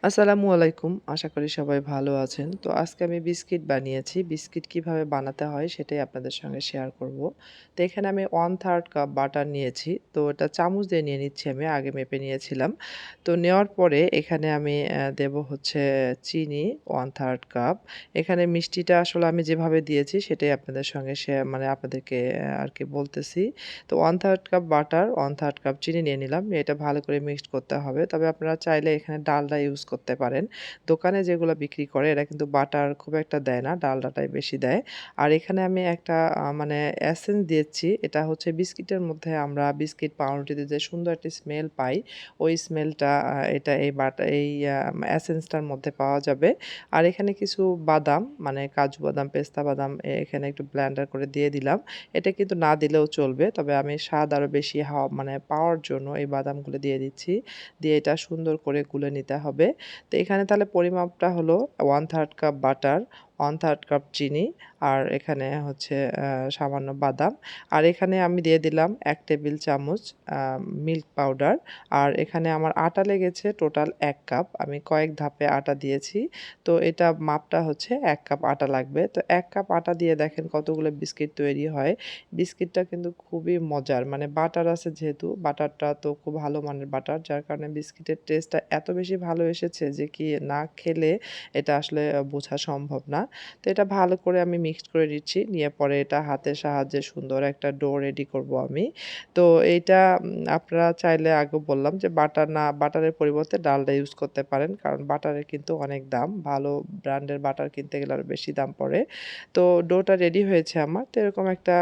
আসসালামু আলাইকুম। আশা করি সবাই ভালো আছেন। তো আজকে আমি বিস্কিট বানিয়েছি। বিস্কিট কিভাবে বানাতে হয় সেটাই আপনাদের সঙ্গে শেয়ার করব। তো এখানে আমি 1/3 কাপ বাটার নিয়েছি। তো এটা চামচ দিয়ে নিয়ে নিচ্ছি আমি, আগে মেপে নিয়েছিলাম। তো নেওয়ার পরে এখানে আমি দেব হচ্ছে চিনি 1/3 কাপ। এখানে মিষ্টিটা আসলে আমি যেভাবে দিয়েছি সেটাই আপনাদের সঙ্গে মানে আপনাদেরকে আরকি বলতেছি। তো 1/3 কাপ বাটার, 1/3 কাপ চিনি নিয়ে নিলাম। এটা ভালো করে মিক্সড করতে হবে। তবে আপনারা চাইলে এখানে ডালডা ইউজ করতে পারেন। দোকানে যেগুলা বিক্রি করে এরা কিন্তু বাটার খুব একটা দেয় না, ডালডাটাই বেশি দেয়। আর এখানে আমি একটা মানে এসেন্স দিয়েছি। এটা হচ্ছে বিস্কিটের মধ্যে আমরা বিস্কিট পাউরুটিতে যে সুন্দর একটি স্মেল পাই, ওই স্মেলটা এটা এই এসেন্সটার মধ্যে পাওয়া যাবে। আর এখানে কিছু বাদাম মানে কাজু বাদাম, পেস্তা বাদাম এখানে একটু ব্লেন্ডার করে দিয়ে দিলাম। এটা কিন্তু না দিলেও চলবে। তবে আমি স্বাদ আরো বেশি মানে পাওয়ার জন্য এই বাদামগুলো দিয়ে দিচ্ছি। দিয়ে এটা সুন্দর করে গুলে নিতে হবে। তো এখানে তাহলে পরিমাপটা হলো 1/3 কাপ বাটার, 1/3 কাপ চিনি আর এখানে হচ্ছে সামান্য বাদাম। আর এখানে আমি দিয়ে দিলাম ১ টেবিল চামচ আ মিল্ক পাউডার। আর এখানে আমার আটা লেগেছে টোটাল ১ কাপ। আমি কয়েক ধাপে আটা দিয়েছি। তো এটা মাপটা হচ্ছে ১ কাপ আটা লাগবে। তো ১ কাপ আটা দিয়ে দেখেন কতগুলো বিস্কিট তৈরি হয়। বিস্কিটটা কিন্তু খুবই মজার। মানে বাটার আছে যেহেতু, বাটারটা তো খুব ভালো মানের বাটার। যার কারণে বিস্কিটের টেস্টটা এত বেশি ভালো এসেছে যে কি না খেলে এটা আসলে বোঝা সম্ভব না। তো এটা ভালো করে আমি মিক্সড করে নিচ্ছি। নিয়ে পরে এটা হাতের সাহায্যে সুন্দর একটা ডো রেডি করব আমি। তো এইটা আপনারা চাইলে আগেও বললাম যে বাটারের পরিবর্তে ডালডা ইউজ করতে পারেন। কারণ বাটারের কিন্তু অনেক দাম। ভালো ব্র্যান্ডের বাটার কিনতে গেলে আরো বেশি দাম পড়ে। তো ডোটা রেডি হয়েছে আমার। তো এরকম একটা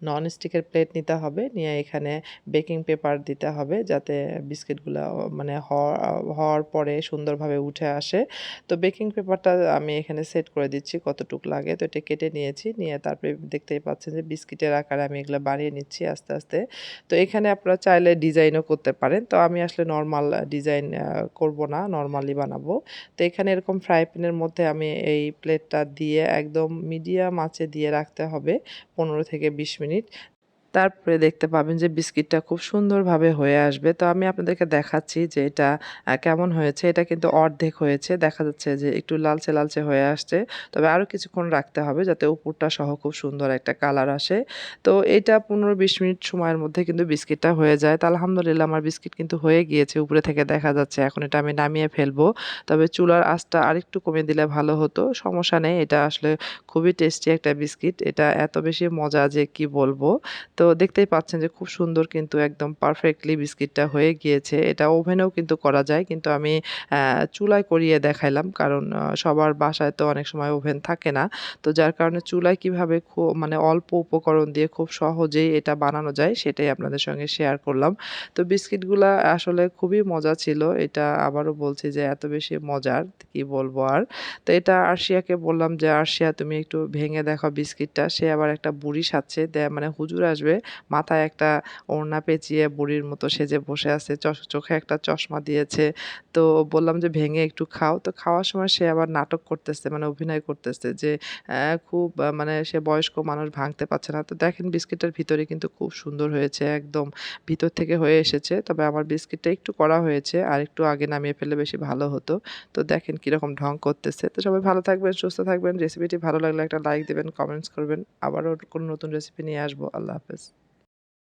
ননস্টিকের প্লেট নিতে হবে। নিয়ে এখানে বেকিং পেপার দিতে হবে যাতে বিস্কিটগুলা মানে হওয়ার পরে সুন্দরভাবে উঠে আসে। তো বেকিং পেপারটা আমি এখানে সেট করে দিচ্ছি কতটুক লাগে। তো এটা কেটে নিয়েছি। নিয়ে তারপরে দেখতেই পাচ্ছেন যে বিস্কিটের আকারে আমি এগুলা বানিয়ে নিচ্ছি আস্তে, আস্তে। তো এখানে আপনারা চাইলে ডিজাইনও করতে পারেন। তো আমি আসলে নরমাল ডিজাইন করব না, নরমালি বানাবো। তো এখানে এরকম ফ্রাই প্যানের মধ্যে আমি এই প্লেটটা দিয়ে একদম মিডিয়াম আঁচে দিয়ে রাখতে হবে ১৫ থেকে ২০ মিনিট। তারপরে দেখতে পাবেন যে বিস্কিটটা খুব সুন্দরভাবে হয়ে আসবে। তো আমি আপনাদেরকে দেখাচ্ছি যে এটা কেমন হয়েছে। এটা কিন্তু অর্ধেক হয়েছে। দেখা যাচ্ছে যে একটু লালচে, লালচে হয়ে আসছে। তবে আরো কিছুক্ষণ রাখতে হবে যাতে উপরটা সহ খুব সুন্দর একটা কালার আসে। তো এটা ১৫-২০ মিনিট সময়ের মধ্যে কিন্তু বিস্কিটটা হয়ে যায়। তো আলহামদুলিল্লাহ আমার বিস্কিট কিন্তু হয়ে গিয়েছে। উপরে থেকে দেখা যাচ্ছে। এখন এটা আমি নামিয়ে ফেলবো। তবে চুলার আঁচটা আরেকটু কমিয়ে দিলে ভালো হতো। সমস্যা নেই। এটা আসলে খুবই টেস্টি একটা বিস্কিট। এটা এত বেশি মজা যে কি বলবো। তো দেখতেই পাচ্ছেন যে খুব সুন্দর কিন্তু একদম পারফেক্টলি বিস্কিটটা হয়ে গিয়েছে। এটা ওভেনেও কিন্তু করা যায়। কিন্তু আমি চুলায় করিয়ে দেখাইলাম। কারণ সবার বাসায় তো অনেক সময় ওভেন থাকে না। তো যার কারণে চুলায় কিভাবে মানে অল্প উপকরণ দিয়ে খুব সহজেই এটা বানানো যায় সেটাই আপনাদের সঙ্গে শেয়ার করলাম। তো বিস্কিটগুলা আসলে খুবই মজা ছিল। এটা আবারও বলছি যে এত বেশি মজার কি বলবো আর। তো এটা আরশিয়াকে বললাম যে, "আরশিয়া তুমি একটু ভেঙে দেখো বিস্কিটটা।" সে আবার একটা বুড়ি সাজছে। মানে হুজুর আসবে। মাথায় একটা ওড়না পেঁচিয়ে বুড়ির মতো সেজে বসে আছে। চোখে একটা চশমা দিয়েছে। তো বললাম যে, "ভেঙে একটু খাও।" তো খাওয়ার সময় সে আবার নাটক করতেছে মানে অভিনয় করতেছে যে খুব মানে সে বয়স্ক মানুষ ভাঙতে পারছে না। তো দেখেন বিস্কিটের ভিতরে কিন্তু খুব সুন্দর হয়েছে। একদম ভিতর থেকে হয়ে এসেছে। তবে আমার বিস্কিটটা একটু কড়া হয়েছে। আরেকটু আগে নামিয়ে ফেললে বেশি ভালো হতো। তো দেখেন কিরকম ঢং করতেছে। তো সবাই ভালো থাকবেন, সুস্থ থাকবেন। রেসিপিটি ভালো লাগলে একটা লাইক দিবেন, কমেন্টস করবেন। আবারও কোনো নতুন রেসিপি নিয়ে আসবো। আল্লাহ হাফেজ।